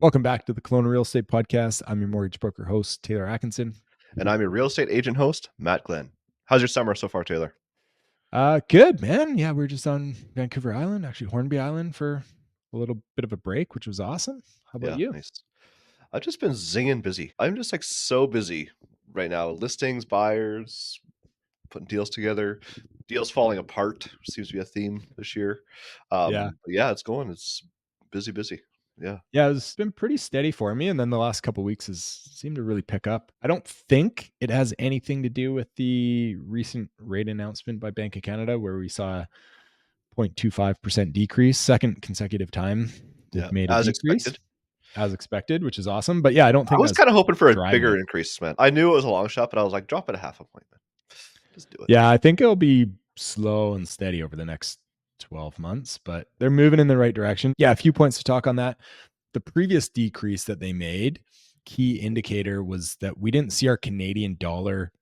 Welcome back to the Kelowna Real Estate Podcast. I'm your mortgage broker host, Taylor Atkinson. And I'm your real estate agent host, Matt Glenn. How's your summer so far, Taylor? Good, man. Yeah, we were just on Vancouver Island, actually Hornby Island, for a little bit of a break, which was awesome. How about Yeah, you? nice. I've just been zinging busy. I'm just like so busy right now. Listings, buyers, putting deals together, deals falling apart seems to be a theme this year. Yeah. But yeah, it's going. It's busy, busy. Yeah. Yeah, it's been pretty steady for me. And then the last couple of weeks has seemed to really pick up. I don't think it has anything to do with the recent rate announcement by Bank of Canada, where we saw a 0.25% decrease, second consecutive time they've Yeah. made a As decrease, expected. as expected, which is awesome. But yeah, I don't I think was that's kind of hoping for a driving bigger it. increase, man. I knew it was a long shot, but I was like, drop it a half a point, man. Just do it. Yeah, I think it'll be slow and steady over the next 12 months, but they're moving in the right direction. Yeah, a few points to talk on that. The previous decrease that they made, key indicator was that we didn't see our Canadian dollar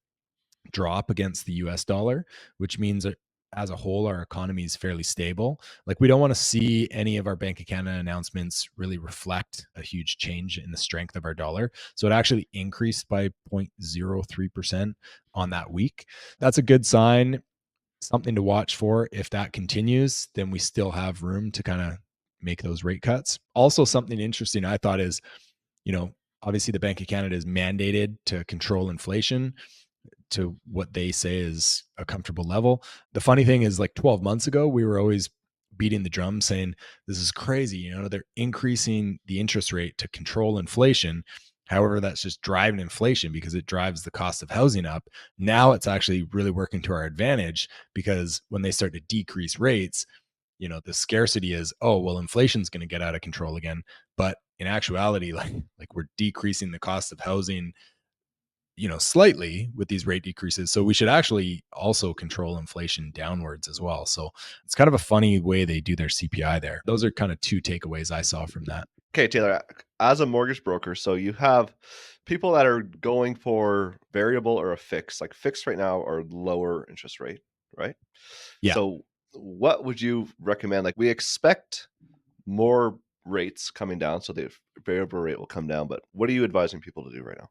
drop against the US dollar, which means that as a whole, our economy is fairly stable. Like, we don't want to see any of our Bank of Canada announcements really reflect a huge change in the strength of our dollar. So it actually increased by 0.03% on that week. That's a good sign, something to watch for. If that continues, then we still have room to kind of make those rate cuts. Also, something interesting I thought is, obviously the Bank of Canada is mandated to control inflation to what they say is a comfortable level. The funny thing is, like 12 months ago, we were always beating the drum saying, this is crazy. They're increasing the interest rate to control inflation. However, that's just driving inflation because it drives the cost of housing up. Now it's actually really working to our advantage, because when they start to decrease rates, the scarcity is, oh, well, inflation's going to get out of control again. But in actuality, like we're decreasing the cost of housing, slightly with these rate decreases. So we should actually also control inflation downwards as well. So it's kind of a funny way they do their CPI there. Those are kind of two takeaways I saw from that. Okay, Taylor, as a mortgage broker, so you have people that are going for variable or a fix. Like fixed right now are lower interest rate, right? Yeah. So what would you recommend? Like we expect more rates coming down, so the variable rate will come down, but what are you advising people to do right now?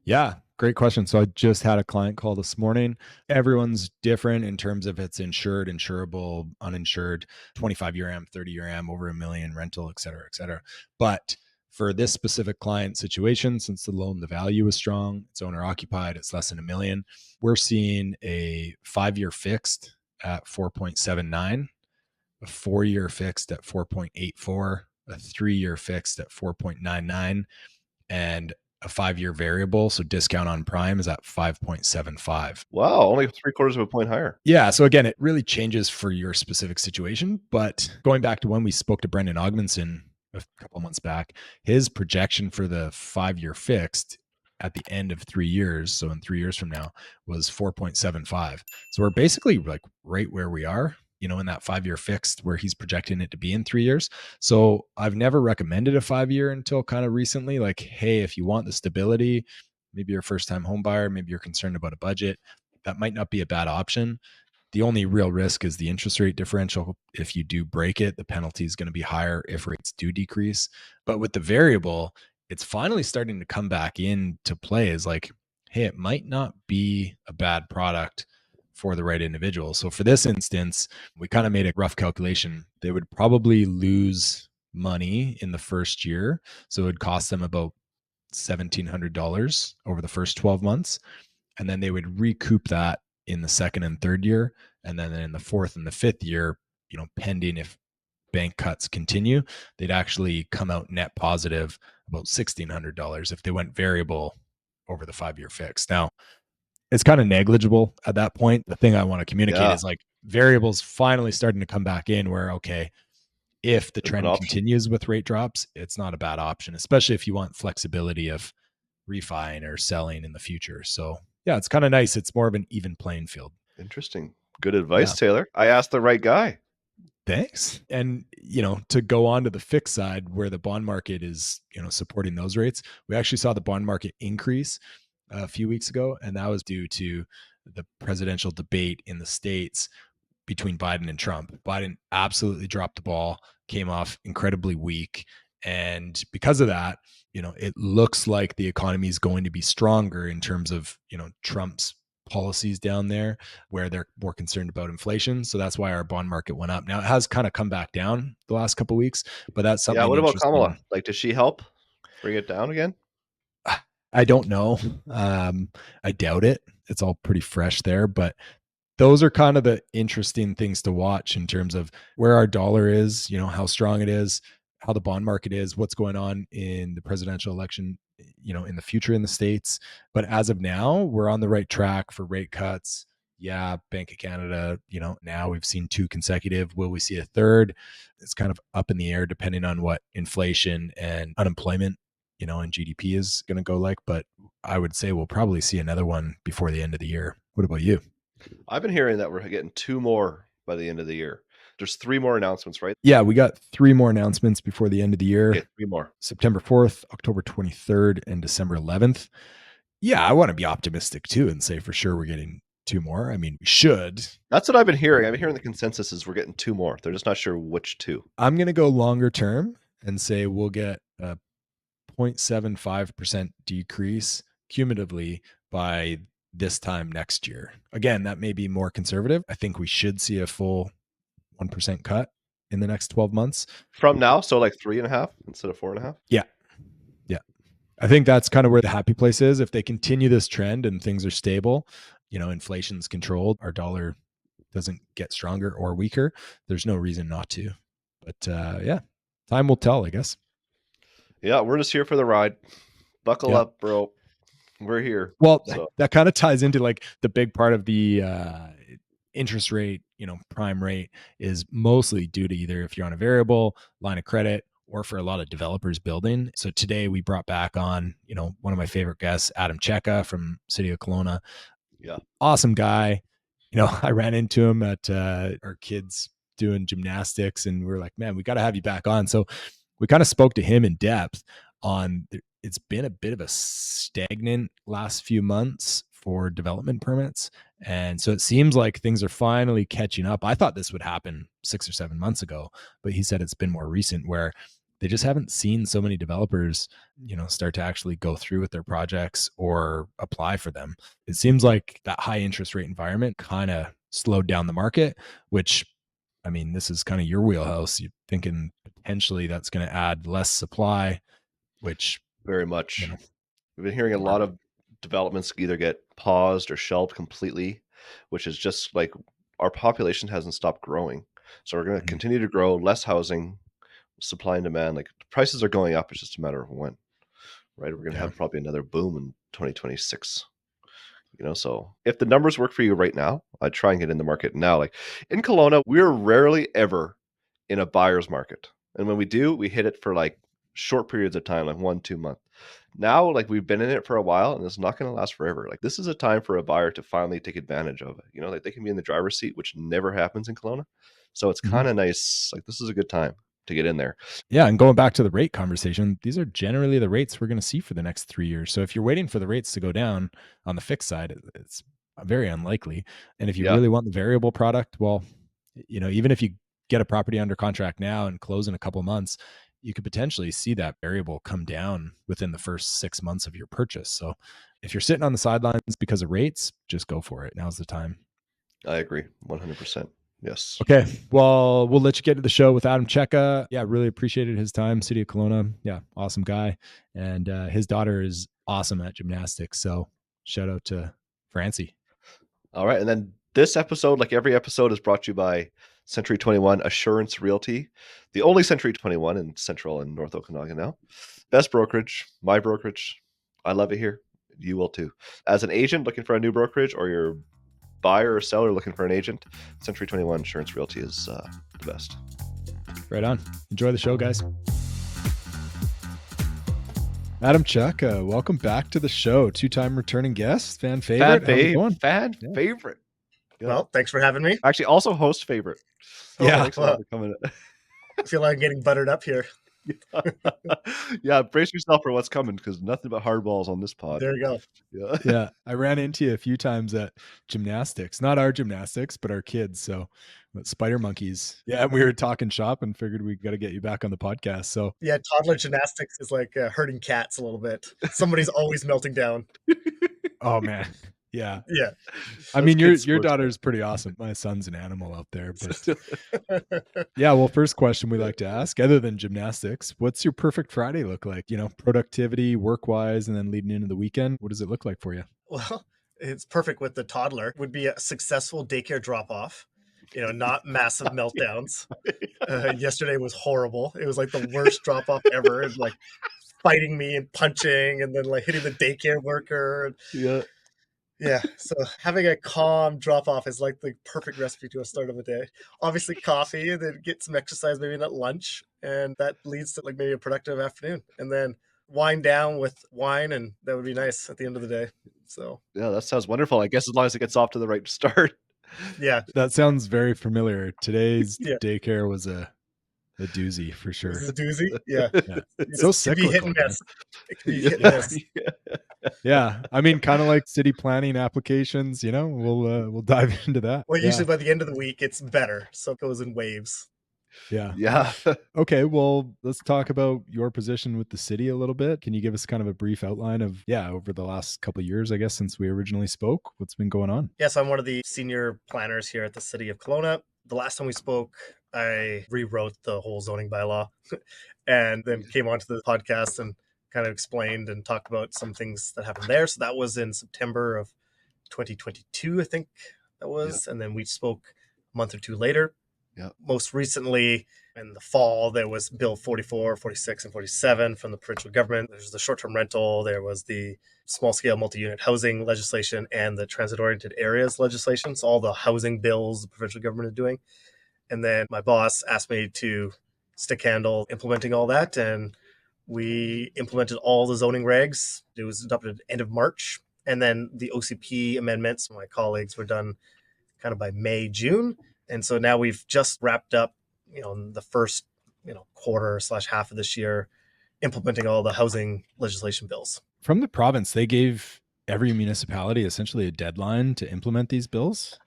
Yeah, great question. So I just had a client call this morning. Everyone's different in terms of it's insured, insurable, uninsured, 25-year AM, 30-year AM, over $1 million rental, et cetera, et cetera. But for this specific client situation, since the loan, the value is strong, it's owner occupied, it's less than $1 million, we're seeing a 5-year fixed at 4.79, a 4-year fixed at 4.84, a 3-year fixed at 4.99, and a 5-year variable, so discount on prime, is at 5.75. Wow, only 3/4 of a point higher. Yeah. So again, it really changes for your specific situation. But going back to when we spoke to Brendan Ogmanson a couple of months back, his projection for the 5-year fixed at the end of 3 years, so in 3 years from now, was 4.75. So we're basically like right where we are, in that 5-year fixed where he's projecting it to be in 3 years. So I've never recommended a 5-year until kind of recently. Like, hey, if you want the stability, maybe you're a first time home buyer, maybe you're concerned about a budget, that might not be a bad option. The only real risk is the interest rate differential. If you do break it, the penalty is going to be higher if rates do decrease. But with the variable, it's finally starting to come back into play as like, hey, it might not be a bad product for the right individual. So for this instance, we kind of made a rough calculation. They would probably lose money in the first year. So it would cost them about $1,700 over the first 12 months. And then they would recoup that in the second and third year. And then in the fourth and the fifth year, pending if bank cuts continue, they'd actually come out net positive about $1,600 if they went variable over the 5-year fix. Now, it's kind of negligible at that point. The thing I want to communicate Yeah, is like variables finally starting to come back in where, okay, if the it's an trend option. continues with rate drops, it's not a bad option, especially if you want flexibility of refining or selling in the future. So yeah, it's kind of nice. It's more of an even playing field. Interesting. Good advice, Yeah. Taylor. I asked the right guy. Thanks. And, to go on to the fixed side where the bond market is, supporting those rates, we actually saw the bond market increase a few weeks ago. And that was due to the presidential debate in the States between Biden and Trump. Biden absolutely dropped the ball, came off incredibly weak. And because of that, it looks like the economy is going to be stronger in terms of, Trump's policies down there, where they're more concerned about inflation. So that's why our bond market went up. Now it has kind of come back down the last couple of weeks, but that's Yeah, something what about Kamala? interesting. Like, does she help bring it down again? I don't know. I doubt it. It's all pretty fresh there, but those are kind of the interesting things to watch in terms of where our dollar is, how strong it is, how the bond market is, what's going on in the presidential election, in the future in the States. But as of now, we're on the right track for rate cuts. Yeah, Bank of Canada, now we've seen 2 consecutive. Will we see a third? It's kind of up in the air depending on what inflation and unemployment, and GDP is going to go like. But I would say we'll probably see another one before the end of the year. What about you? I've been hearing that we're getting 2 more by the end of the year. There's 3 more announcements, right? Yeah, we got 3 more announcements before the end of the year. Okay, 3 more. September 4th, October 23rd, and December 11th. Yeah, I want to be optimistic too and say for sure we're getting 2 more. I mean, we should. That's what I've been hearing. I've been hearing the consensus is we're getting 2 more. They're just not sure which 2. I'm going to go longer term and say we'll get a 0.75% decrease cumulatively by this time next year. Again, that may be more conservative. I think we should see a full 1% cut in the next 12 months. From now, so like 3.5 instead of 4.5? Yeah. Yeah. I think that's kind of where the happy place is. If they continue this trend and things are stable, inflation's controlled, our dollar doesn't get stronger or weaker, there's no reason not to. But yeah, time will tell, I guess. Yeah, we're just here for the ride. Buckle up, bro. We're here. Well, that kind of ties into like the big part of the interest rate, prime rate is mostly due to either if you're on a variable line of credit or for a lot of developers building. So today we brought back on, one of my favorite guests, Adam Cseke from City of Kelowna. Yeah. Awesome guy. I ran into him at our kids doing gymnastics and we are like, man, we got to have you back on. So we kind of spoke to him in depth on it's been a bit of a stagnant last few months for development permits. And so it seems like things are finally catching up. I thought this would happen 6 or 7 months ago, but he said it's been more recent where they just haven't seen so many developers, start to actually go through with their projects or apply for them. It seems like that high interest rate environment kind of slowed down the market, which, I mean, this is kind of your wheelhouse. You're thinking potentially that's going to add less supply, which very much. We've been hearing a lot of developments either get paused or shelved completely, which is just like our population hasn't stopped growing. So we're going to continue to grow, less housing, supply and demand. Like prices are going up. It's just a matter of when, right? We're going to have probably another boom in 2026. So if the numbers work for you right now, I'd try and get in the market now. Like in Kelowna, we're rarely ever in a buyer's market. And when we do, we hit it for like short periods of time, like 1-2 months. Now, like we've been in it for a while and it's not going to last forever. Like this is a time for a buyer to finally take advantage of it. Like they can be in the driver's seat, which never happens in Kelowna. So it's kind of nice. Like this is a good time to get in there. Yeah. And going back to the rate conversation, these are generally the rates we're going to see for the next 3 years. So if you're waiting for the rates to go down on the fixed side, it's very unlikely. And if you really want the variable product, well, even if you get a property under contract now and close in a couple of months, you could potentially see that variable come down within the first 6 months of your purchase. So if you're sitting on the sidelines because of rates, just go for it. Now's the time. I agree 100%. Yes. Okay. Well, we'll let you get to the show with Adam Cseke. Yeah, really appreciated his time. City of Kelowna. Yeah, awesome guy. And his daughter is awesome at gymnastics. So shout out to Francie. All right. And then this episode, like every episode, is brought to you by Century 21 Assurance Realty, the only Century 21 in Central and North Okanagan now. Best brokerage, my brokerage. I love it here. You will too. As an agent looking for a new brokerage, or you're buyer or seller looking for an agent, Century 21 Insurance Realty is the best. Right on. Enjoy the show, guys. Adam Cseke, welcome back to the show. 2-time returning guest, fan favorite. Fan favorite. Well, thanks for having me. Actually, also host favorite. Yeah. For coming in. I feel like I'm getting buttered up here. Yeah, brace yourself for what's coming because nothing but hardballs on this pod. There you go. Yeah. I ran into you a few times at gymnastics, not our gymnastics, but our kids. So Spider monkeys. Yeah, we were talking shop and figured we got to get you back on the podcast. So Yeah, toddler gymnastics is like herding cats a little bit. Somebody's always melting down. oh man. Yeah. Yeah. I That's mean, good your sports, daughter's pretty awesome. My son's an animal out there, but yeah. Well, first question we like to ask, other than gymnastics, what's your perfect Friday look like? Productivity, work wise, and then leading into the weekend. What does it look like for you? Well, it's perfect with the toddler. Would be a successful daycare drop off. Not massive meltdowns. Yesterday was horrible. It was like the worst drop off ever, and like fighting me and punching, and then like hitting the daycare worker. Yeah. Yeah, so having a calm drop off is like the perfect recipe to a start of a day. Obviously, coffee, and then get some exercise maybe at lunch, and that leads to like maybe a productive afternoon, and then wind down with wine, and that would be nice at the end of the day. So Yeah, that sounds wonderful. I guess as long as it gets off to the right start. yeah, That sounds very familiar. Today's Yeah. daycare was a doozy for sure. this is a doozy. Yeah, Yeah. It's- So it can be hit cyclical. and man. miss. It can be Yeah. hit and miss. Yeah, I mean, kind of like city planning applications. We'll dive into that. Well, Yeah. usually by the end of the week, it's better, so it goes in waves. Yeah. Yeah. Okay, well, let's talk about your position with the city a little bit. Can you give us kind of a brief outline of, over the last couple of years, I guess, since we originally spoke, what's been going on? Yes, I'm one of the senior planners here at the City of Kelowna. The last time we spoke, I rewrote the whole zoning bylaw and then came onto the podcast and kind of explained and talked about some things that happened there. So that was in September of 2022, I think that was. And then we spoke a month or two later. Yeah. Most recently, in the fall, there was Bill 44, 46, and 47 from the provincial government. There's the short-term rental. There was the small-scale multi-unit housing legislation and the transit-oriented areas legislation. So all the housing bills the provincial government is doing. And then my boss asked me to stick handle implementing all that. And we implemented all the zoning regs. It was adopted at the end of March. And then the OCP amendments, my colleagues were done kind of by May, June. And so now we've just wrapped up, the first, quarter / half of this year, implementing all the housing legislation bills. From the province, they gave every municipality essentially a deadline to implement these bills.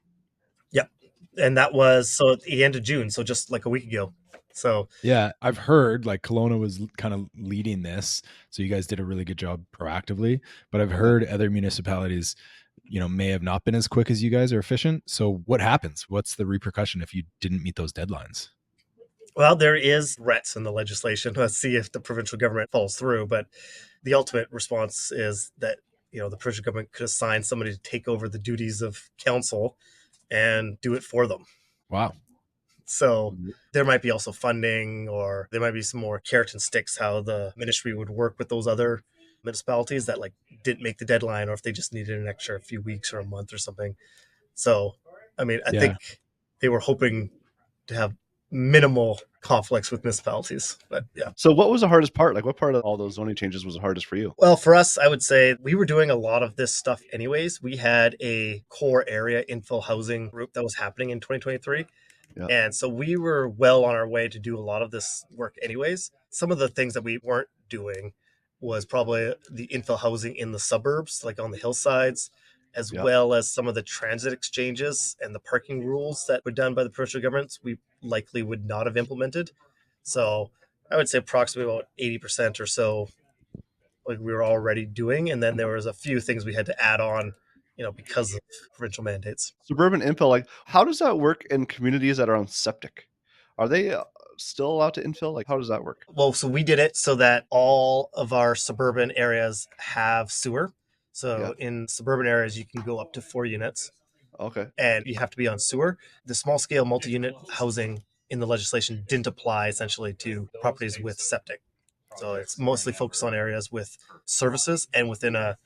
Yep. And that was so at the end of June. So just like a week ago. So yeah, I've heard like Kelowna was kind of leading this. So you guys did a really good job proactively, but I've heard other municipalities may have not been as quick as you guys are efficient. So what happens? What's the repercussion if you didn't meet those deadlines? Well, there is threats in the legislation. Let's see if the provincial government follows through. But the ultimate response is that, the provincial government could assign somebody to take over the duties of council and do it for them. Wow. So there might be also funding, or there might be some more carrot and sticks, how the ministry would work with those other municipalities that like didn't make the deadline, or if they just needed an extra few weeks or a month or something. So, I mean, I think they were hoping to have minimal conflicts with municipalities, but yeah. So what was the hardest part? Like what part of all those zoning changes was the hardest for you? Well, for us, I would say we were doing a lot of this stuff anyways. We had a core area infill housing group that was happening in 2023. Yeah. And so we were well on our way to do a lot of this work anyways. Some of the things that we weren't doing was probably the infill housing in the suburbs, like on the hillsides, as well as some of the transit exchanges and the parking rules that were done by the provincial governments, we likely would not have implemented. So I would say approximately about 80% or so like we were already doing. And then there was a few things we had to add on, because of provincial mandates. Suburban infill, like how does that work in communities that are on septic? Are they still allowed to infill? Like how does that work? Well, so we did it so that all of our suburban areas have sewer. So in suburban areas, you can go up to 4 units. Okay. And you have to be on sewer. The small scale multi-unit housing in the legislation didn't apply essentially to properties with septic. So it's mostly focused on areas with services and within a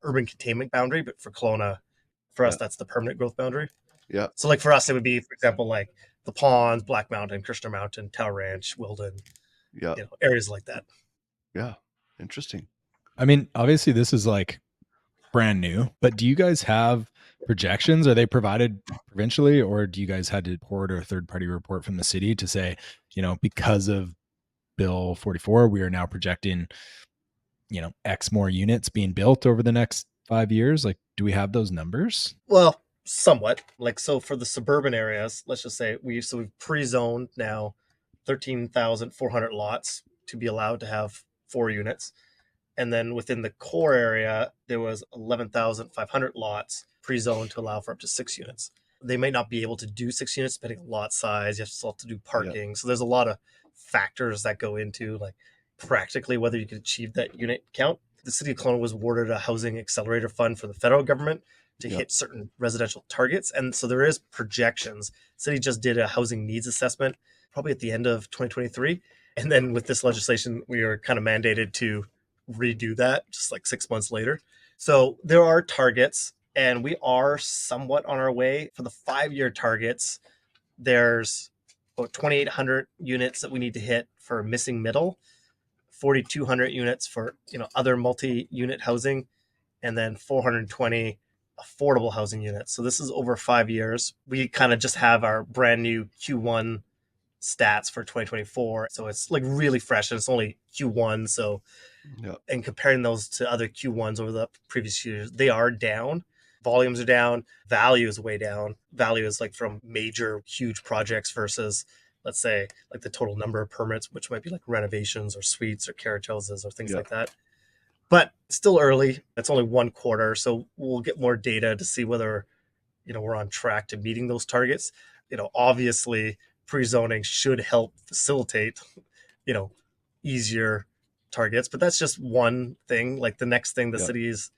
urban containment boundary. But for Kelowna, for us, that's the permanent growth boundary. Yeah. So like for us, it would be, for example, like the Ponds, Black Mountain, Kirshner Mountain, Tower Ranch, Wilden, areas like that. Yeah. Interesting. I mean, obviously this is like brand new, but do you guys have projections? Are they provided provincially, or do you guys had to report or a third party report from the city to say, because of Bill 44, we are now projecting, X more units being built over the next 5 years? Like, do we have those numbers? Well, somewhat. Like, so for the suburban areas, let's just say we've pre-zoned now 13,400 lots to be allowed to have 4 units. And then within the core area, there was 11,500 lots pre-zoned to allow for up to 6 units. They might not be able to do 6 units depending on lot size. You still have to do parking. So there's a lot of factors that go into like practically whether you can achieve that unit count. The City of Kelowna was awarded a housing accelerator fund for the federal government to hit certain residential targets. And so there is projections. The city just did a housing needs assessment probably at the end of 2023. And then with this legislation, we are kind of mandated to redo that just like 6 months later. So there are targets, and we are somewhat on our way. For the 5-year targets, there's about 2,800 units that we need to hit for missing middle, 4,200 units for other multi-unit housing, and then 420 affordable housing units. So this is over 5 years. We kind of just have our brand new Q1 stats for 2024. So it's like really fresh, and it's only Q1. So, and comparing those to other Q1s over the previous years, they are down. Volumes are down. Value is way down. Value is like from major, huge projects versus, let's say, like the total number of permits, which might be like renovations or suites or carriage houses or things like that. But still early. It's only 1 quarter. So we'll get more data to see whether, we're on track to meeting those targets. Obviously, pre-zoning should help facilitate, easier targets. But that's just one thing. Like the next thing the city is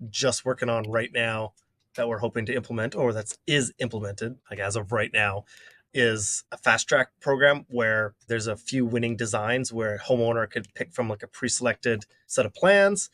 just working on right now that we're hoping to implement, or that is implemented, like as of right now, is a fast track program where there's a few winning designs where a homeowner could pick from like a pre-selected set of plans,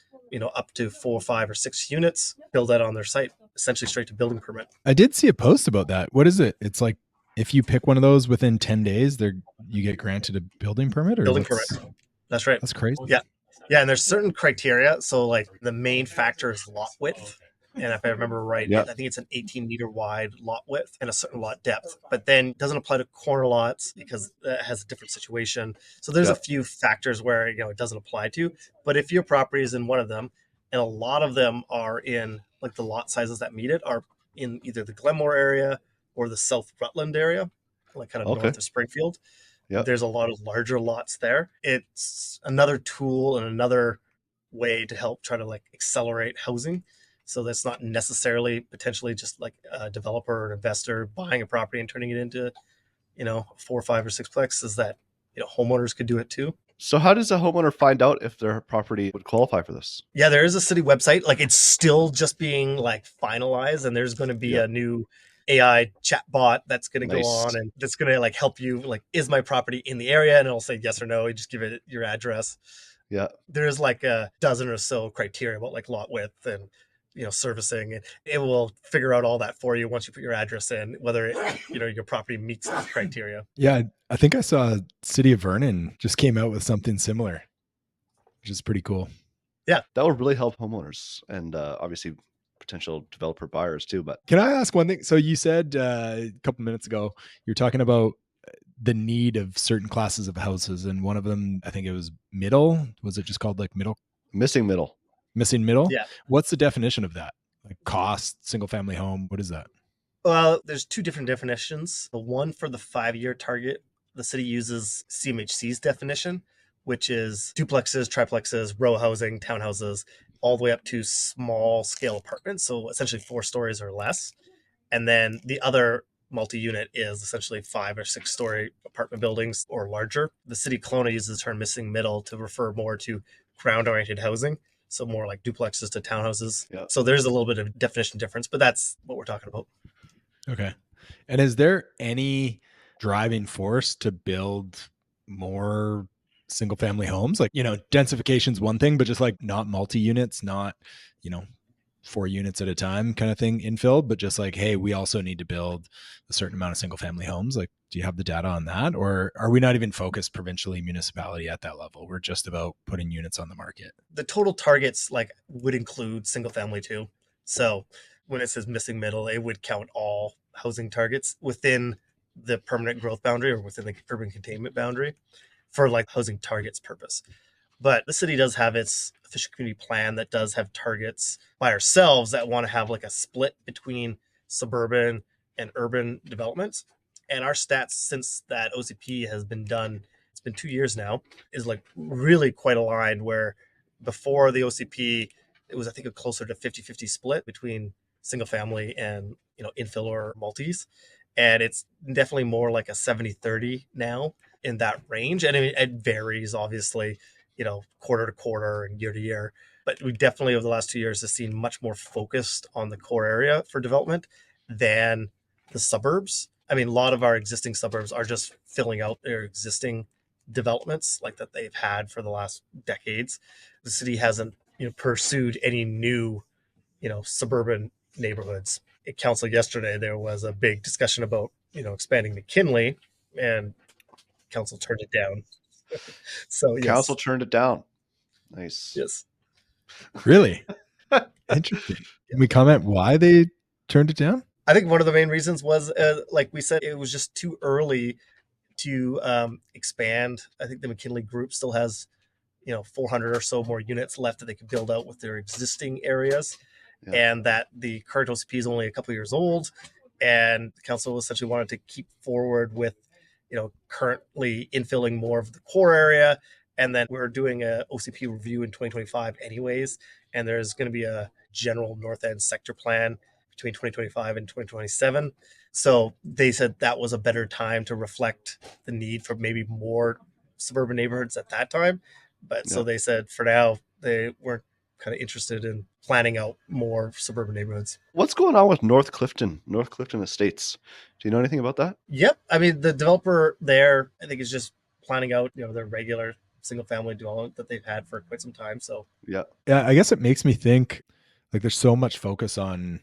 up to 4, 5, or 6 units, build that on their site, essentially straight to building permit. I did see a post about that. What is it? It's like if you pick one of those within 10 days, you get granted a building permit, or building permit. That's right. That's crazy. Yeah. And there's certain criteria. So like the main factor is lot width. And if I remember right, I think it's an 18-meter wide lot width and a certain lot depth. But then it doesn't apply to corner lots because that has a different situation. So there's a few factors where it doesn't apply to. But if your property is in one of them, and a lot of them are in like the lot sizes that meet it are in either the Glenmore area or the South Rutland area, like kind of north of Springfield. There's a lot of larger lots there. It's another tool and another way to help try to like accelerate housing. So that's not necessarily potentially just like a developer or an investor buying a property and turning it into, 4, 5, or 6-plex. Is that, homeowners could do it too. So how does a homeowner find out if their property would qualify for this? Yeah, there is a city website. Like it's still just being like finalized, and there's going to be a new AI chatbot that's going to go on, and that's going to like help you like, is my property in the area? And it'll say yes or no. You just give it your address. Yeah. There's like a dozen or so criteria about like lot width and, servicing, and it will figure out all that for you once you put your address in, whether your property meets the criteria. Yeah. I think I saw City of Vernon just came out with something similar, which is pretty cool. Yeah. That would really help homeowners and obviously potential developer buyers too. But can I ask one thing? So you said a couple minutes ago, you're talking about the need of certain classes of houses, and one of them, I think it was middle. Was it just called like middle? Missing middle. Yeah. What's the definition of that? Like cost, single family home. What is that? Well, there's 2 different definitions. The one for the 5-year target, the city uses CMHC's definition, which is duplexes, triplexes, row housing, townhouses, all the way up to small scale apartments. So essentially 4 stories or less. And then the other multi-unit is essentially 5 or 6 story apartment buildings or larger. The city of Kelowna uses the term missing middle to refer more to ground oriented housing. So more like duplexes to townhouses. Yeah. So there's a little bit of definition difference, but that's what we're talking about. Okay. And is there any driving force to build more single family homes? Like, densification is one thing, but just like not multi-units, not, 4 units at a time kind of thing infill, but just like, hey, we also need to build a certain amount of single family homes. Like, do you have the data on that? Or are we not even focused provincially, municipality at that level? We're just about putting units on the market. The total targets like would include single family too. So when it says missing middle, it would count all housing targets within the permanent growth boundary or within the urban containment boundary for like housing targets purpose. But the city does have its official community plan that does have targets by ourselves that want to have like a split between suburban and urban developments. And our stats since that OCP has been done, it's been 2 years now, is like really quite aligned, where before the OCP, it was, I think, a closer to 50-50 split between single family and, infill or multis. And it's definitely more like a 70-30 now, in that range. And it varies, obviously, quarter to quarter and year to year. But we definitely, over the last 2 years, have seen much more focused on the core area for development than the suburbs. I mean, a lot of our existing suburbs are just filling out their existing developments like that they've had for the last decades. The city hasn't, pursued any new, suburban neighborhoods. At council yesterday, there was a big discussion about, expanding McKinley, and council turned it down. So yes. Council turned it down. Nice. Yes. Really? Interesting. Can we comment why they turned it down? I think one of the main reasons was, like we said, it was just too early to expand. I think the McKinley group still has, 400 or so more units left that they could build out with their existing areas. Yeah. And that the current OCP is only a couple of years old. And the council essentially wanted to keep forward with, currently infilling more of the core area. And then we're doing a OCP review in 2025 anyways. And there's going to be a general North End sector plan between 2025 and 2027. So they said that was a better time to reflect the need for maybe more suburban neighborhoods at that time. But so they said for now, they weren't kind of interested in planning out more suburban neighborhoods. What's going on with North Clifton Estates? Do you know anything about that? Yep. I mean, the developer there, I think, is just planning out, their regular single family development that they've had for quite some time. So yeah, I guess it makes me think, like, there's so much focus on,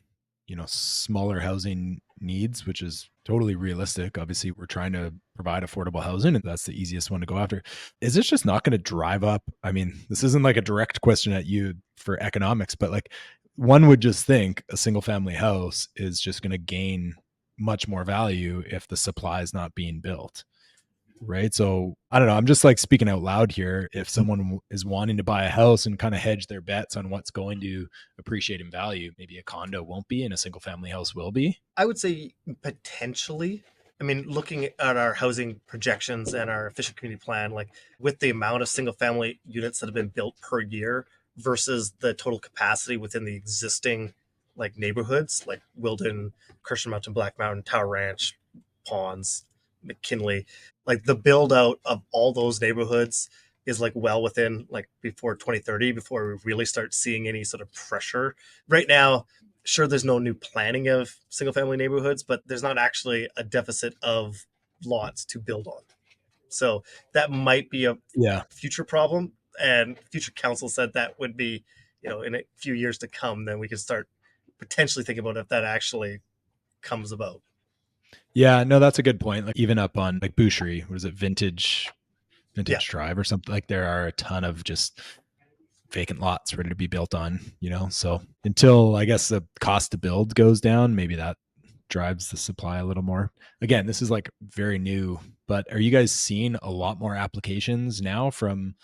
smaller housing needs, which is totally realistic. Obviously, we're trying to provide affordable housing, and that's the easiest one to go after. Is this just not going to drive up? I mean, this isn't like a direct question at you for economics, but like, one would just think a single family house is just going to gain much more value if the supply is not being built. Right. So I don't know. I'm just like speaking out loud here. If someone is wanting to buy a house and kind of hedge their bets on what's going to appreciate in value, maybe a condo won't be and a single family house will be. I would say potentially. I mean, looking at our housing projections and our efficient community plan, like with the amount of single family units that have been built per year versus the total capacity within the existing like neighborhoods, like Wilden, Christian Mountain, Black Mountain, Tower Ranch, Ponds, McKinley, like the build out of all those neighborhoods is like well within like before 2030, before we really start seeing any sort of pressure. Right now, sure, there's no new planning of single family neighborhoods, but there's not actually a deficit of lots to build on. So that might be a future problem. And future council said that would be, in a few years to come, then we can start potentially thinking about if that actually comes about. Yeah, no, that's a good point. Like even up on like Boucherie, what is it, Vintage Drive or something? Like there are a ton of just vacant lots ready to be built on, So until I guess the cost to build goes down, maybe that drives the supply a little more. Again, this is like very new, but are you guys seeing a lot more applications now from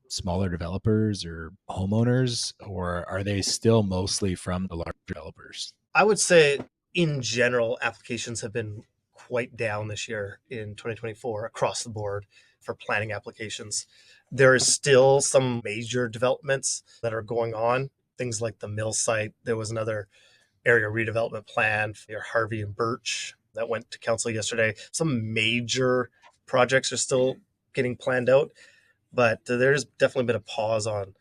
smaller developers or homeowners, or are they still mostly from the large developers? I would say in general, applications have been quite down this year in 2024 across the board for planning applications. There is still some major developments that are going on, things like the mill site. There was another area redevelopment plan for Harvey and Birch that went to council yesterday. Some major projects are still getting planned out, but there's definitely been a pause on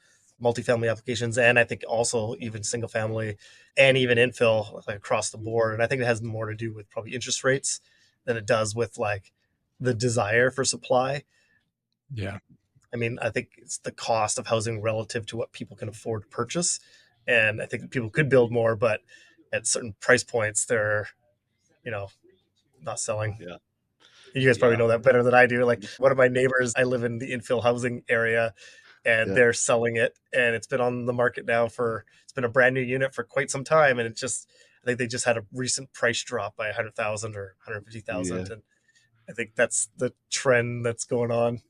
multifamily applications, and I think also even single family and even infill, like across the board. And I think it has more to do with probably interest rates than it does with like the desire for supply. Yeah. I mean, I think it's the cost of housing relative to what people can afford to purchase. And I think people could build more, but at certain price points, they're, not selling. Yeah. You guys probably know that better than I do. Like one of my neighbors, I live in the infill housing area, and they're selling it, and it's been on the market now it's been a brand new unit for quite some time. And I think they just had a recent price drop by 100,000 or 150,000. And I think that's the trend that's going on.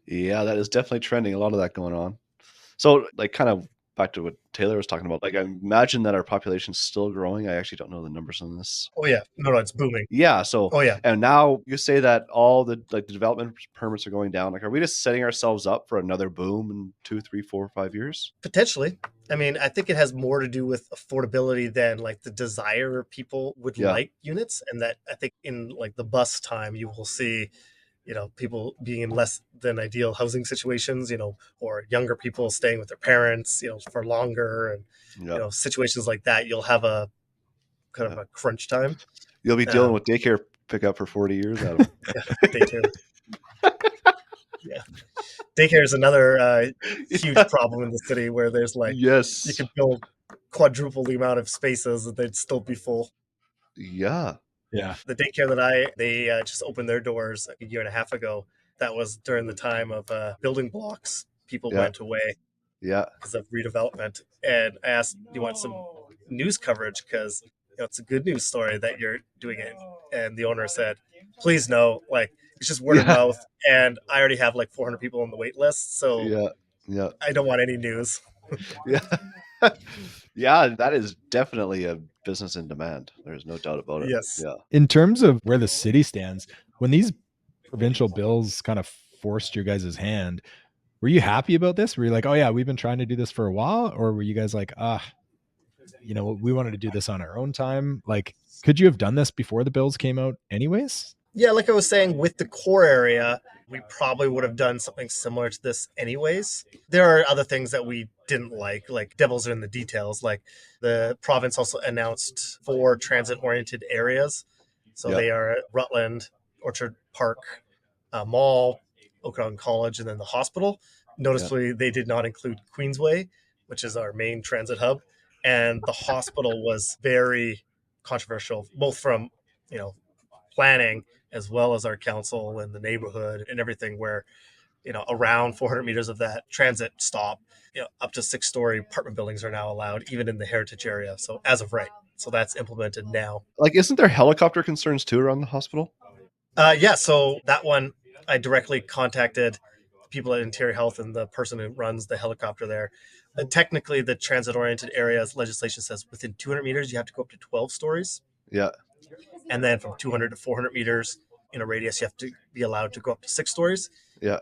Yeah, that is definitely trending. A lot of that going on. So like kind of back to what Taylor was talking about. Like, I imagine that our population's still growing. I actually don't know the numbers on this. Oh yeah, no, it's booming. Yeah. So, Oh yeah, and now you say that all the like the development permits are going down. Like, are we just setting ourselves up for another boom in 2, 3, 4, 5 years? potentially. I mean, I think it has more to do with affordability than like the desire people would like units, and that I think in like the bus time you will see, people being in less than ideal housing situations, or younger people staying with their parents, for longer, and situations like that. You'll have a kind of a crunch time. You'll be dealing with daycare pickup for 40 years, Adam. Daycare. Yeah, daycare is another huge problem in the city where there's like you could build quadruple the amount of spaces and they'd still be full. Yeah. The daycare that they just opened their doors like a year and a half ago. That was during the time of building blocks. People went away because of redevelopment. And I asked, do you want some news coverage? Because it's a good news story that you're doing it. And the owner said, please no, like it's just word of mouth. And I already have like 400 people on the wait list. So I don't want any news. Yeah, that is definitely a business in demand. There's no doubt about it. Yes. Yeah. In terms of where the city stands, when these provincial bills kind of forced your guys' hand, were you happy about this? Were you like, oh yeah, we've been trying to do this for a while? Or were you guys like, we wanted to do this on our own time? Like, could you have done this before the bills came out anyways? Yeah, like I was saying, with the core area, we probably would have done something similar to this anyways. There are other things that we didn't like devils are in the details. Like the province also announced 4 transit-oriented areas. So they are Rutland, Orchard Park, Mall, Okanagan College, and then the hospital. Noticeably, they did not include Queensway, which is our main transit hub. And the hospital was very controversial, both from, planning as well as our council and the neighborhood and everything, where around 400 meters of that transit stop, up to 6-story apartment buildings are now allowed even in the heritage area, so as of right. So that's implemented now. Like, isn't there helicopter concerns too around the hospital? So that one I directly contacted people at Interior Health and the person who runs the helicopter there. Technically the transit oriented areas legislation says within 200 meters you have to go up to 12 stories. And then from 200 to 400 meters in a radius, you have to be allowed to go up to 6 stories.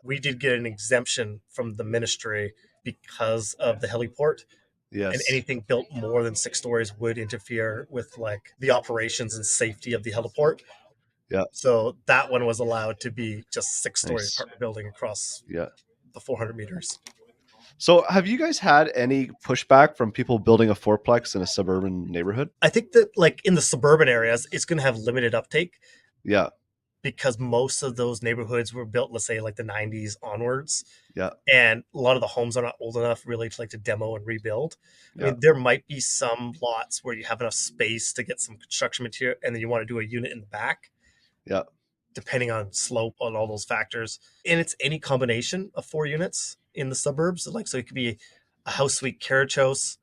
We did get an exemption from the ministry because of the heliport. And anything built more than 6 stories would interfere with like the operations and safety of the heliport. So that one was allowed to be just 6-story apartment building across the 400 meters. So have you guys had any pushback from people building a fourplex in a suburban neighborhood? I think that like in the suburban areas, it's going to have limited uptake. Because most of those neighborhoods were built, let's say like the 90s onwards. And a lot of the homes are not old enough really to like to demo and rebuild. I mean, there might be some lots where you have enough space to get some construction material and then you want to do a unit in the back. Depending on slope on all those factors. And it's any combination of 4 units in the suburbs. Like, so it could be a house suite carriage house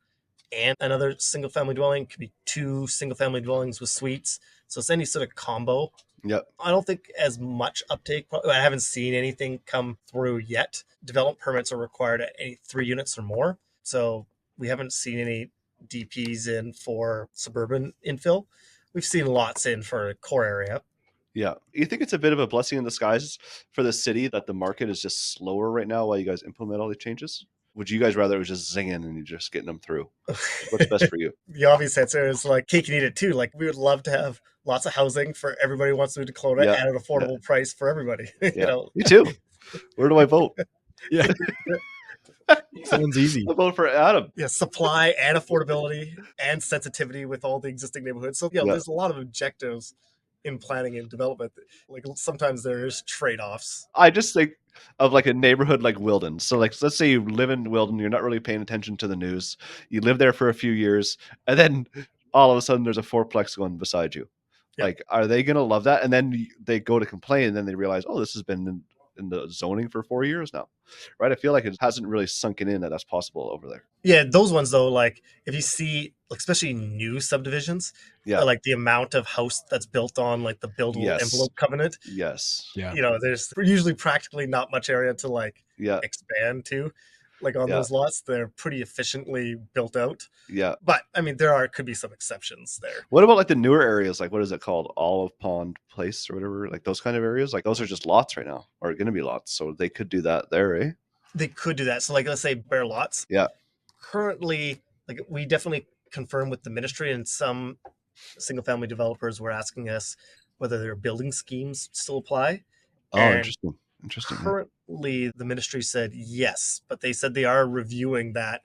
and another single family dwelling. It could be 2 single family dwellings with suites. So it's any sort of combo. I don't think as much uptake. I haven't seen anything come through yet. Development permits are required at any 3 units or more. So we haven't seen any DPs in for suburban infill. We've seen lots in for a core area. You think it's a bit of a blessing in disguise for the city that the market is just slower right now while you guys implement all the changes? Would you guys rather it was just zinging and you're just getting them through? What's best for you? The obvious answer is like cake and eat it too. Like we would love to have lots of housing for everybody who wants to move to Kelowna at an affordable price for everybody. Me too. Where do I vote? Sounds easy. I vote for Adam. Supply and affordability and sensitivity with all the existing neighborhoods. So there's a lot of objectives in planning and development. Like sometimes there's trade-offs. I just think of like a neighborhood like Wilden. So like, let's say you live in Wilden, you're not really paying attention to the news. You live there for a few years and then all of a sudden there's a fourplex going beside you. Like, are they going to love that? And then they go to complain and then they realize, oh, this has been in the zoning for 4 years now. Right. I feel like it hasn't really sunken in that that's possible over there. Yeah. Those ones though, like if you see, like, especially new subdivisions, like the amount of house that's built on like the buildable envelope covenant. There's usually practically not much area to like expand to. like on Yeah. those lots. They're pretty efficiently built out. Yeah. But I mean, could be some exceptions there. What about like the newer areas? Like, what is it called? Olive Pond Place or whatever? Like those kind of areas? Like those are just lots right now, or going to be lots. So they could do that there, eh? They could do that. So like, let's say bare lots. Yeah. Currently, like we definitely confirm with the ministry, and some single family developers were asking us whether their building schemes still apply. Oh, And interesting. Interesting. Yeah. currently, the ministry said yes, but they said they are reviewing that.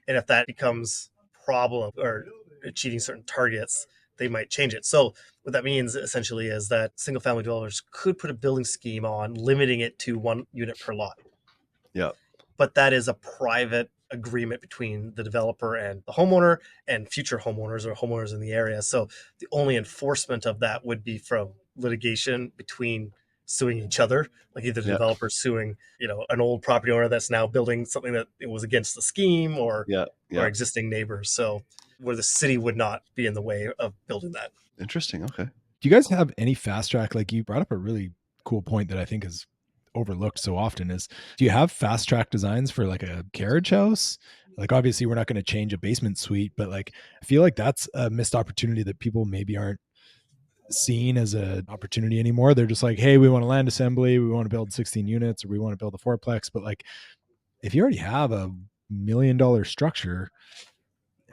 And if that becomes a problem or achieving certain targets, they might change it. So what that means essentially is that single family developers could put a building scheme on, limiting it to 1 unit per lot. Yeah. But that is a private agreement between the developer and the homeowner and future homeowners or homeowners in the area. So the only enforcement of that would be from litigation between suing each other, like either the Yeah. developer suing, an old property owner that's now building something that it was against the scheme, or Yeah. or Yeah. existing neighbors. So where the city would not be in the way of building that. Interesting. Okay. Do you guys have any fast track? Like you brought up a really cool point that I think is overlooked so often is, do you have fast track designs for like a carriage house? Like obviously we're not going to change a basement suite, but like I feel like that's a missed opportunity that people maybe aren't seeing as an opportunity anymore. They're just like, hey, we want a land assembly, we want to build 16 units, or we want to build a fourplex. But like if you already have a $1 million structure,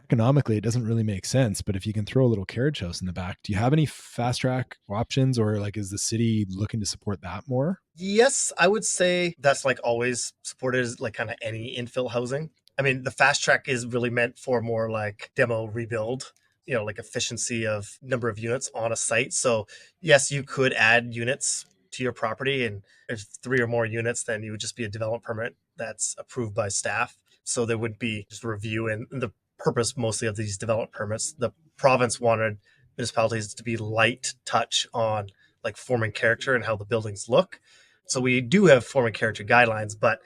economically it doesn't really make sense. But if you can throw a little carriage house in the back, do you have any fast track options, or like is the city looking to support that more? Yes, I would say that's like always supported as like kind of any infill housing. I mean, the fast track is really meant for more like demo rebuild, like efficiency of number of units on a site. So yes, you could add units to your property, and if 3 or more units, then you would just be a development permit that's approved by staff. So there would be just a review, and the purpose mostly of these development permits, the province wanted municipalities to be light touch on like forming character and how the buildings look. So we do have forming character guidelines, but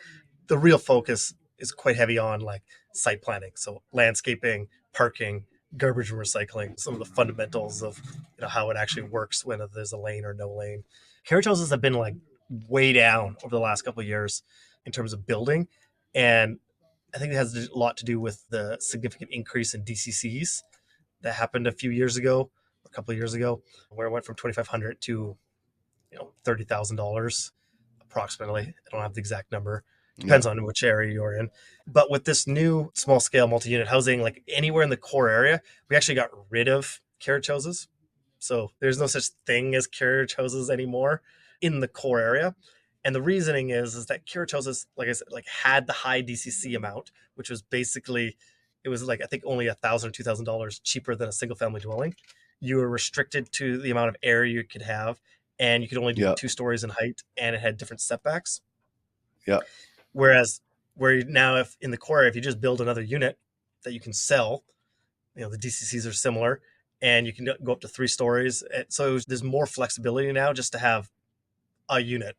the real focus is quite heavy on like site planning. So landscaping, parking, garbage and recycling, some of the fundamentals of how it actually works when there's a lane or no lane. Carriage houses have been like way down over the last couple of years in terms of building. And I think it has a lot to do with the significant increase in DCCs that happened a few years ago, a couple of years ago, where it went from $2,500 to $30,000 approximately. I don't have the exact number. Depends on which area you're in. But with this new small scale multi-unit housing, like anywhere in the core area, we actually got rid of carriage houses. So there's no such thing as carriage houses anymore in the core area. And the reasoning is that carriage houses, like I said, like had the high DCC amount, which was basically, it was like I think only $1,000 or $2,000 cheaper than a single family dwelling. You were restricted to the amount of area you could have, and you could only do 2 stories in height, and it had different setbacks. Yeah. Whereas now, if in the core, if you just build another unit that you can sell, the DCCs are similar, and you can go up to 3 stories. So there's more flexibility now just to have a unit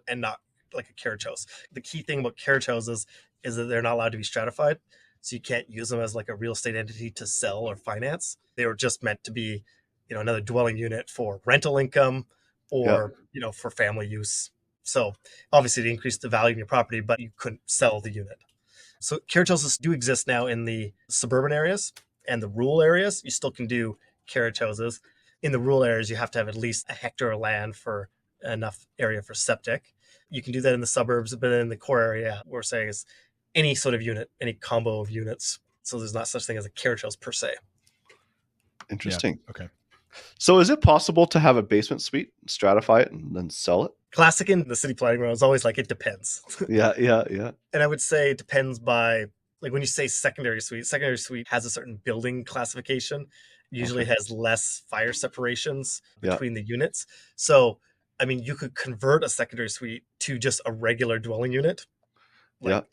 and not like a carriage house. The key thing about carriage houses is that they're not allowed to be stratified. So you can't use them as like a real estate entity to sell or finance. They were just meant to be, another dwelling unit for rental income or, for family use. So obviously it increased the value of your property, but you couldn't sell the unit. So carriage houses do exist now in the suburban areas and the rural areas. You still can do carriage houses. In the rural areas, you have to have at least a hectare of land for enough area for septic. You can do that in the suburbs, but in the core area, we're saying is any sort of unit, any combo of units. So there's not such thing as a carriage house per se. Interesting. Yeah. Okay. So is it possible to have a basement suite, stratify it, and then sell it? Classic in the city planning world is always like, it depends. Yeah. And I would say it depends by, like when you say secondary suite has a certain building classification, usually has less fire separations between the units. So, I mean, you could convert a secondary suite to just a regular dwelling unit, kind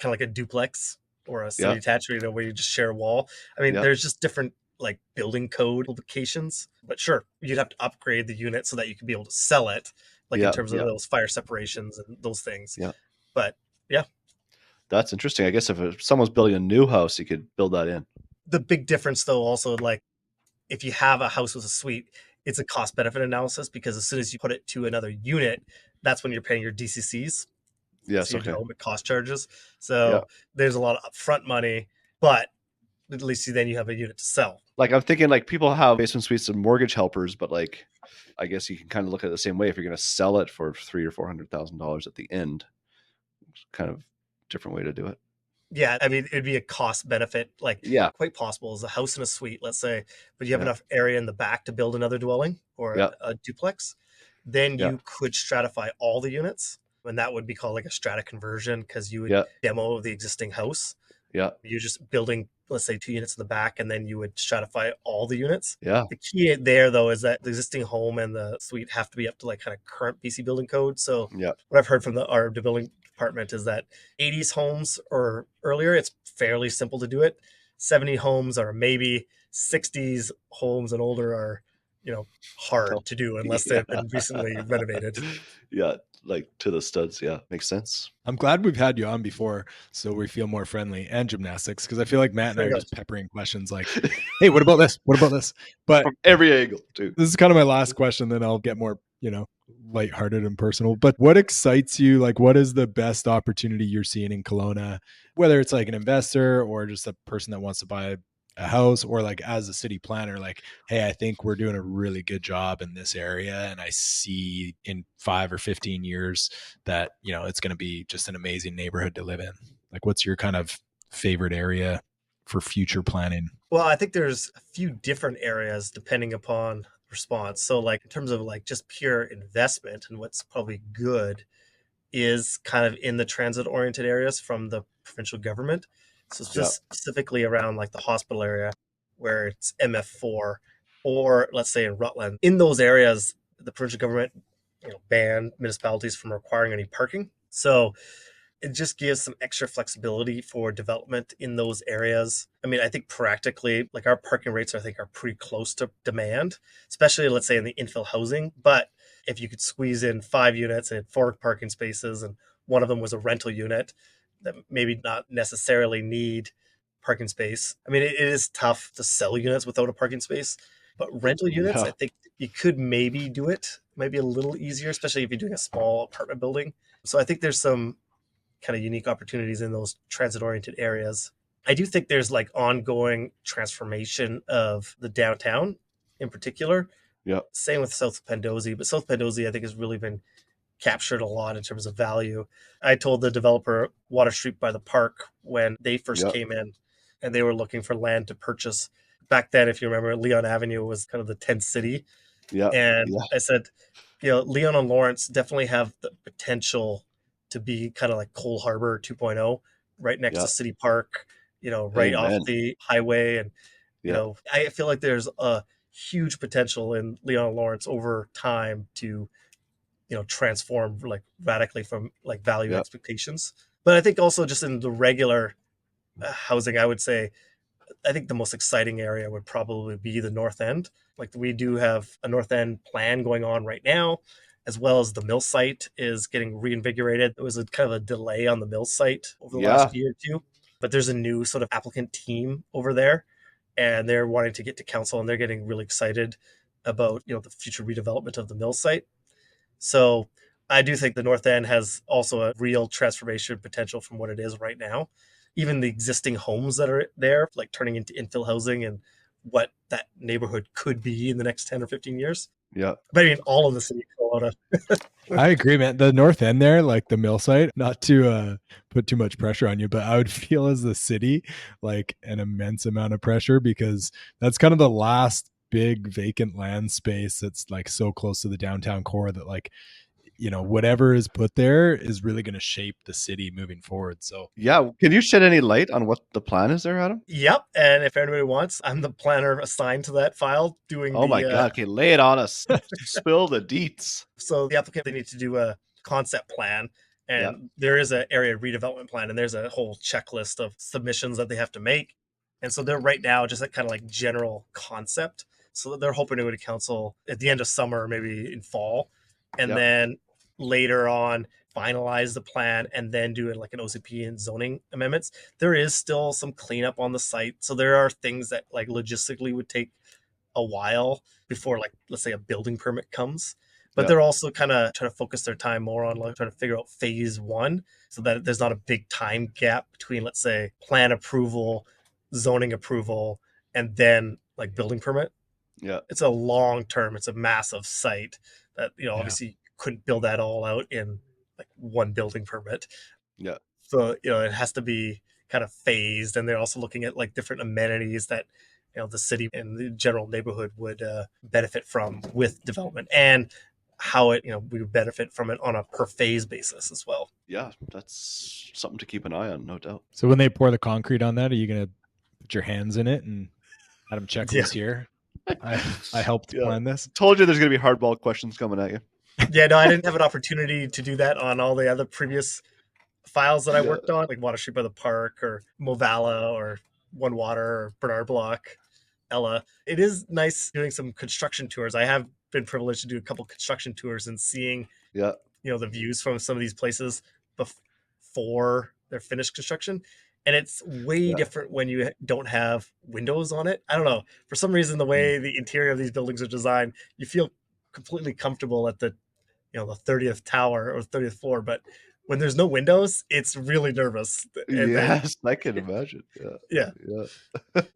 of like a duplex or a semi-detached, where you just share a wall. I mean, there's just different like building code implications, but sure, you'd have to upgrade the unit so that you could be able to sell it, like in terms of those fire separations and those things. But that's interesting. I guess if someone's building a new house, you could build that in. The big difference though, also, like if you have a house with a suite, it's a cost benefit analysis, because as soon as you put it to another unit, that's when you're paying your DCCs. Yes. City Okay. development cost charges. Yeah. So there's a lot of upfront money, but at least then you have a unit to sell. Like, I'm thinking like people have basement suites and mortgage helpers, but like, I guess you can kind of look at it the same way. If you're going to sell it for $300,000 or $400,000 at the end, it's kind of different way to do it. Yeah, I mean, it'd be a cost benefit, like Yeah. quite possible as a house and a suite, let's say, but you have Yeah. enough area in the back to build another dwelling or Yeah. a duplex, then Yeah. you could stratify all the units, and that would be called like a strata conversion because you would Yeah. demo the existing house. Yeah. You're just building, let's say, 2 units in the back, and then you would stratify all the units. Yeah. The key there, though, is that the existing home and the suite have to be up to like kind of current BC building code. So Yeah. what I've heard from our building department is that 80s homes or earlier, it's fairly simple to do it. 70 homes or maybe 60s homes and older are, hard to do unless they've been recently renovated. Yeah. Like to the studs. Yeah. Makes sense. I'm glad we've had you on before, so we feel more friendly, and gymnastics, because I feel like Matt and I are just peppering questions like, hey, what about this? What about this? But from every angle, too. This is kind of my last question, then I'll get more, lighthearted and personal. But what excites you? Like, what is the best opportunity you're seeing in Kelowna, whether it's like an investor or just a person that wants to buy a house, or like as a city planner, like, hey, I think we're doing a really good job in this area, and I see in 5 or 15 years that it's going to be just an amazing neighborhood to live in. Like, what's your kind of favorite area for future planning? Well, I think there's a few different areas depending upon response. So like in terms of like just pure investment, and what's probably good is kind of in the transit oriented areas from the provincial government. So just specifically around like the hospital area where it's MF4, or let's say in Rutland. In those areas, the provincial government banned municipalities from requiring any parking. So it just gives some extra flexibility for development in those areas. I mean, I think practically, like our parking rates, I think, are pretty close to demand, especially, let's say, in the infill housing. But if you could squeeze in 5 units and 4 parking spaces, and one of them was a rental unit that maybe not necessarily need parking space. I mean, it is tough to sell units without a parking space, but rental units, I think you could maybe do it. Maybe a little easier, especially if you're doing a small apartment building. So I think there's some kind of unique opportunities in those transit-oriented areas. I do think there's like ongoing transformation of the downtown in particular. Yeah. Same with South Pandosy, but South Pandosy, I think, has really been captured a lot in terms of value. I told the developer Water Street by the Park when they first came in, and they were looking for land to purchase. Back then, if you remember, Leon Avenue was kind of the tent city. Yeah. And I said, Leon and Lawrence definitely have the potential to be kind of like Cole Harbor 2.0, right next to City Park, right off the highway. And, I feel like there's a huge potential in Leon and Lawrence over time to, transform like radically from like value expectations. But I think also just in the regular housing, I would say, I think the most exciting area would probably be the North End. Like we do have a North End plan going on right now, as well as the mill site is getting reinvigorated. There was a kind of a delay on the mill site over the last year or two, but there's a new sort of applicant team over there, and they're wanting to get to council, and they're getting really excited about, the future redevelopment of the mill site. So I do think the North End has also a real transformation potential from what it is right now. Even the existing homes that are there, like turning into infill housing and what that neighborhood could be in the next 10 or 15 years. Yeah. But I mean, all of the city of Kelowna. I agree, man. The North End there, like the mill site, not to put too much pressure on you, but I would feel as the city like an immense amount of pressure, because that's kind of the last big vacant land space that's like so close to the downtown core that like, whatever is put there is really going to shape the city moving forward. So can you shed any light on what the plan is there, Adam? Yep. And if anybody wants, I'm the planner assigned to that file doing my God. Okay, lay it on us. Spill the deets. So the applicant, they need to do a concept plan, and there is an area redevelopment plan, and there's a whole checklist of submissions that they have to make. And so they're right now just at kind of like general concept. So they're hoping to go to council at the end of summer, maybe in fall, and then later on finalize the plan and then do it like an OCP and zoning amendments. There is still some cleanup on the site. So there are things that like logistically would take a while before, like, let's say a building permit comes. But Yeah. they're also kind of trying to focus their time more on like trying to figure out phase one so that there's not a big time gap between, let's say, plan approval, zoning approval, and then like building permit. Yeah. It's a long term, it's a massive site that, Yeah. obviously you couldn't build that all out in like one building permit. Yeah. So, it has to be kind of phased. And they're also looking at like different amenities that, the city and the general neighborhood would benefit from with development, and how it, we would benefit from it on a per phase basis as well. Yeah, that's something to keep an eye on, no doubt. So when they pour the concrete on that, are you going to put your hands in it and Adam Czeke Yeah. was here? I helped Yeah. plan this. Told you there's going to be hardball questions coming at you. Yeah, no, I didn't have an opportunity to do that on all the other previous files that I Yeah. worked on, like Water Street by the Park or Movala or One Water or Bernard Block, Ella. It is nice doing some construction tours. I have been privileged to do a couple construction tours and seeing, Yeah. the views from some of these places before they're finished construction. And it's way Yeah. different when you don't have windows on it. I don't know. For some reason, the way the interior of these buildings are designed, you feel completely comfortable at the, the 30th tower or 30th floor. But when there's no windows, it's really nervous. And Yes, I can imagine. Yeah.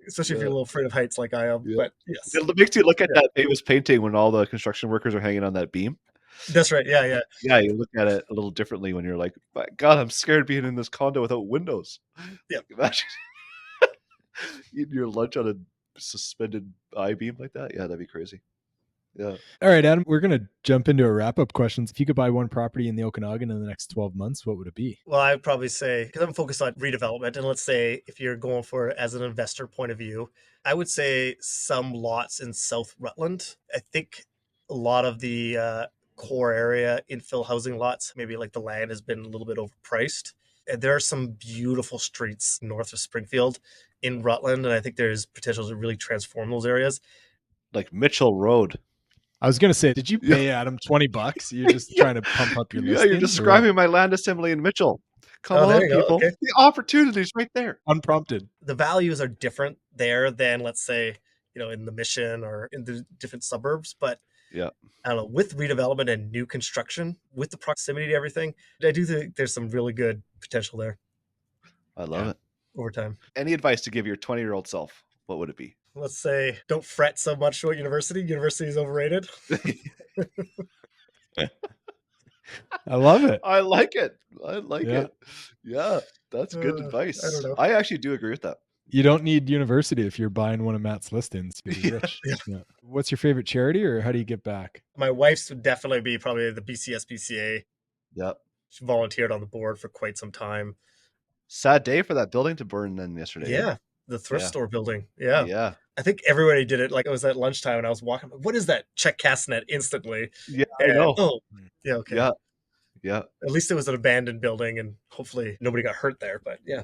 especially if Yeah. you're a little afraid of heights like I am. Yeah. But yes, It makes you look at that famous painting when all the construction workers are hanging on that beam. that's right. Yeah. Yeah, you look at it a little differently when you're like, my God, I'm scared being in this condo without windows. Yeah. Like, imagine eating your lunch on a suspended I-beam like that. Yeah, that'd be crazy. Yeah. All right, Adam, we're going to jump into our wrap-up questions. If you could buy one property in the Okanagan in the next 12 months, what would it be? Well, I'd probably say, because I'm focused on redevelopment, and let's say if you're going for it as an investor point of view, I would say some lots in South Rutland. I think a lot of the core area infill housing lots, maybe like the land has been a little bit overpriced. And there are some beautiful streets north of Springfield in Rutland, and I think there's potential to really transform those areas. Like Mitchell Road. I was going to say, did you pay Adam $20? You're just trying to pump up your Yeah, listings? you're describing my land assembly in Mitchell. Come Oh, there on, you go. people. Okay. The opportunity's right there. Unprompted. The values are different there than, let's say, in the Mission or in the different suburbs. But Yeah. I don't know, with redevelopment and new construction, with the proximity to everything, I do think there's some really good potential there I love it. over time. Any advice to give your 20-year-old self? What would it be? Let's say, don't fret so much about university. University is overrated. I love it. I like it. I like Yeah. it. Yeah, that's good I advice. don't know. I actually do agree with that. You don't need university if you're buying one of Matt's listings to be rich. Yeah. What's your favorite charity, or how do you give back? My wife's would definitely be probably the BCSBCA. Yeah. She volunteered on the board for quite some time. Sad day for that building to burn then yesterday. Yeah. The thrift Yeah. store building. Yeah. Yeah. I think everybody did it. Like it was at lunchtime and I was walking. What is that? Check Castnet instantly. Yeah, I And, know. oh, yeah. Okay. Yeah. Yeah. At least it was an abandoned building and hopefully nobody got hurt there. But yeah.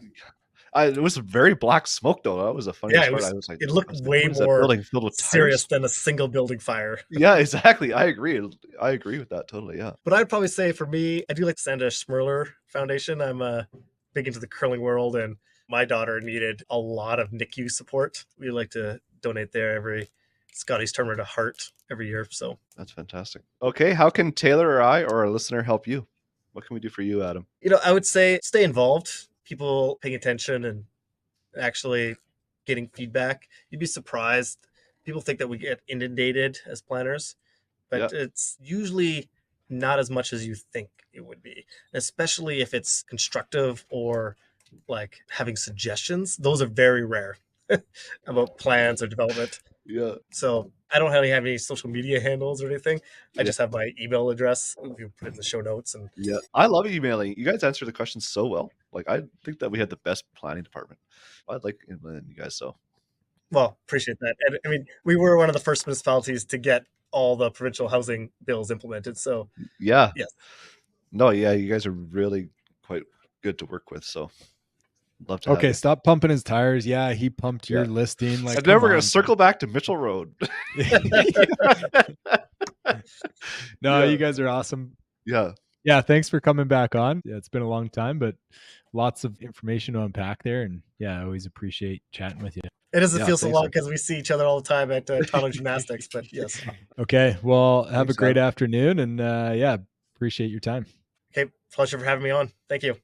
It was very black smoke though. That was a funny Yeah, part. it I was like, it looked I was like, way what is that more building filled with serious tires? than a single building fire. Yeah, exactly. I agree. I agree with that totally. Yeah. But I'd probably say for me, I do like the Sandra Schmirler Foundation. I'm big into the curling world, and my daughter needed a lot of NICU support. We like to donate there every Scotty's Tournament of Heart every year. So That's fantastic. Okay. How can Taylor or I or a listener help you? What can we do for you, Adam? I would say stay involved. People paying attention and actually getting feedback. You'd be surprised. People think that we get inundated as planners, but it's usually not as much as you think it would be, especially if it's constructive or like having suggestions. Those are very rare about plans or development. Yeah. So I don't really have any social media handles or anything. I just have my email address. You put it in the show notes. And Yeah. I love emailing. You guys answer the questions so well. Like, I think that we had the best planning department. I'd like emailing you guys. So, well, appreciate that. And I mean, we were one of the first municipalities to get all the provincial housing bills implemented. So yeah. Yes. No, yeah. You guys are really quite good to work with. So, love to have Okay, you. stop pumping his tires. Yeah, he pumped your Yeah. listing. Like, And then we're come going on. to circle back to Mitchell Road. No, Yeah. you guys are awesome. Yeah. Yeah, thanks for coming back on. Yeah, it's been a long time, but lots of information to unpack there. And yeah, I always appreciate chatting with you. It doesn't Yeah, feel so thanks, long man. because we see each other all the time at Toronto Gymnastics, but yes. Okay. Well, have Thanks, a great man. afternoon, and appreciate your time. Okay, pleasure for having me on. Thank you.